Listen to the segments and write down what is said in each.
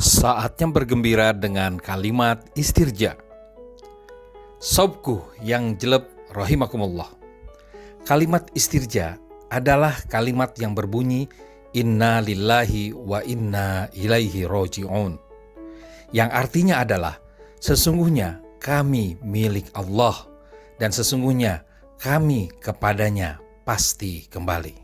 Saatnya bergembira dengan kalimat istirja. Sobku yang jeleb rahimakumullah. Kalimat istirja adalah kalimat yang berbunyi inna lillahi wa inna ilaihi roji'un. Yang artinya adalah sesungguhnya kami milik Allah dan sesungguhnya kami kepadanya pasti kembali.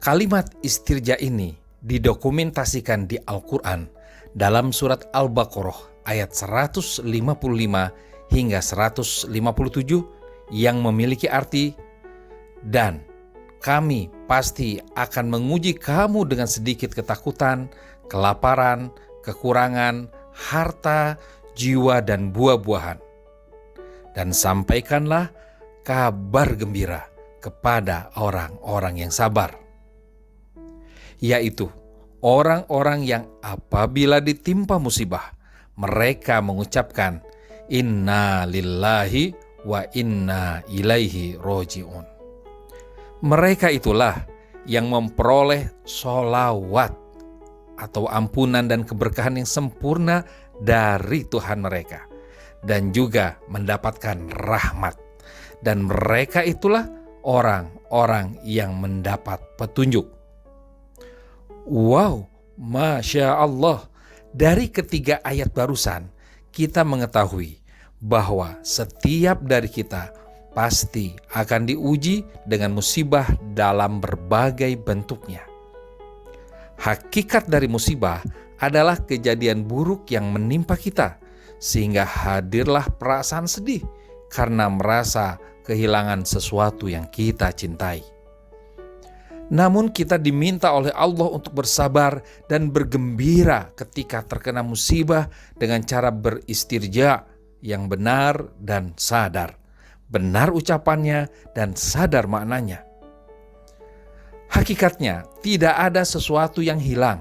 Kalimat istirja ini didokumentasikan di Al-Quran dalam surat Al-Baqarah ayat 155 hingga 157 yang memiliki arti, dan kami pasti akan menguji kamu dengan sedikit ketakutan, kelaparan, kekurangan, harta, jiwa, dan buah-buahan. Dan sampaikanlah kabar gembira kepada orang-orang yang sabar, yaitu orang-orang yang apabila ditimpa musibah, mereka mengucapkan inna lillahi wa inna ilaihi roji'un. Mereka itulah yang memperoleh sholawat atau ampunan dan keberkahan yang sempurna dari Tuhan mereka, dan juga mendapatkan rahmat. Dan mereka itulah orang-orang yang mendapat petunjuk. Wow, Masya Allah. Dari ketiga ayat barusan, kita mengetahui bahwa setiap dari kita pasti akan diuji dengan musibah dalam berbagai bentuknya. Hakikat dari musibah adalah kejadian buruk yang menimpa kita, sehingga hadirlah perasaan sedih karena merasa kehilangan sesuatu yang kita cintai. Namun kita diminta oleh Allah untuk bersabar dan bergembira ketika terkena musibah dengan cara beristirja yang benar dan sadar. Benar ucapannya dan sadar maknanya. Hakikatnya tidak ada sesuatu yang hilang.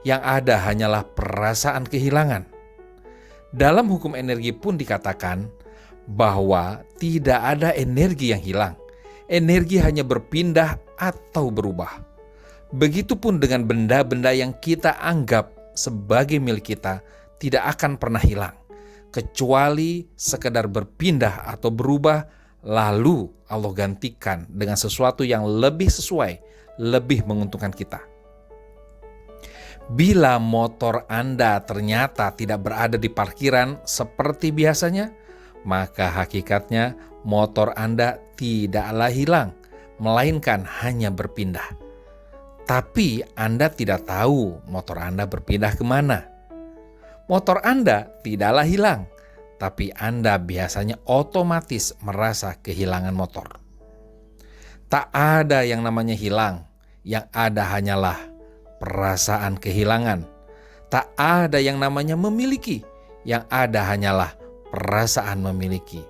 Yang ada hanyalah perasaan kehilangan. Dalam hukum energi pun dikatakan bahwa tidak ada energi yang hilang. Energi hanya berpindah atau berubah. Begitupun dengan benda-benda yang kita anggap sebagai milik kita tidak akan pernah hilang, kecuali sekedar berpindah atau berubah, lalu Allah gantikan dengan sesuatu yang lebih sesuai, lebih menguntungkan kita. Bila motor Anda ternyata tidak berada di parkiran seperti biasanya, maka hakikatnya motor Anda tidaklah hilang, melainkan hanya berpindah. Tapi Anda tidak tahu motor Anda berpindah kemana. Motor Anda tidaklah hilang, tapi Anda biasanya otomatis merasa kehilangan motor. Tak ada yang namanya hilang, yang ada hanyalah perasaan kehilangan. Tak ada yang namanya memiliki, yang ada hanyalah perasaan memiliki.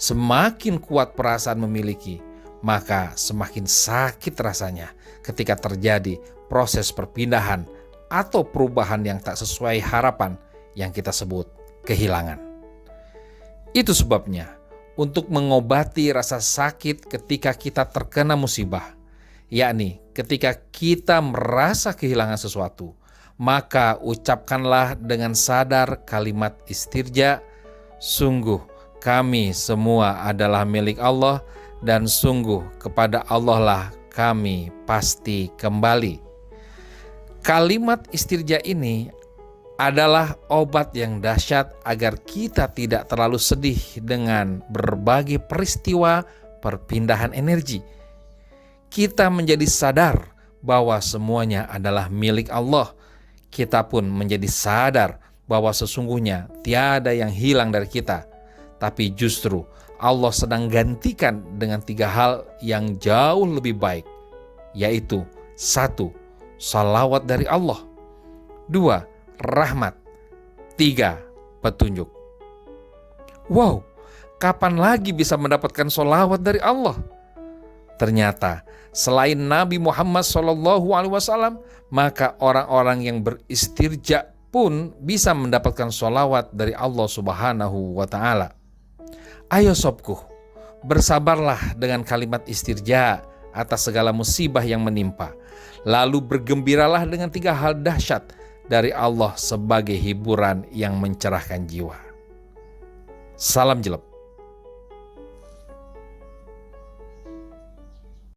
Semakin kuat perasaan memiliki, maka semakin sakit rasanya ketika terjadi proses perpindahan atau perubahan yang tak sesuai harapan yang kita sebut kehilangan. Itu sebabnya untuk mengobati rasa sakit ketika kita terkena musibah, yakni ketika kita merasa kehilangan sesuatu, maka ucapkanlah dengan sadar kalimat istirja, sungguh kami semua adalah milik Allah dan sungguh kepada Allah lah kami pasti kembali. Kalimat istirja ini adalah obat yang dahsyat agar kita tidak terlalu sedih dengan berbagai peristiwa perpindahan energi. Kita menjadi sadar bahwa semuanya adalah milik Allah. Kita pun menjadi sadar bahwa sesungguhnya tiada yang hilang dari kita, tapi justru Allah sedang gantikan dengan 3 hal yang jauh lebih baik, yaitu 1. Salawat dari Allah, 2. Rahmat, 3. Petunjuk. Wow, kapan lagi bisa mendapatkan salawat dari Allah? Ternyata selain Nabi Muhammad SAW, maka orang-orang yang beristirja pun bisa mendapatkan salawat dari Allah Subhanahu wa Ta'ala. Ayo sobku, bersabarlah dengan kalimat istirja atas segala musibah yang menimpa. Lalu bergembiralah dengan 3 hal dahsyat dari Allah sebagai hiburan yang mencerahkan jiwa. Salam jelep.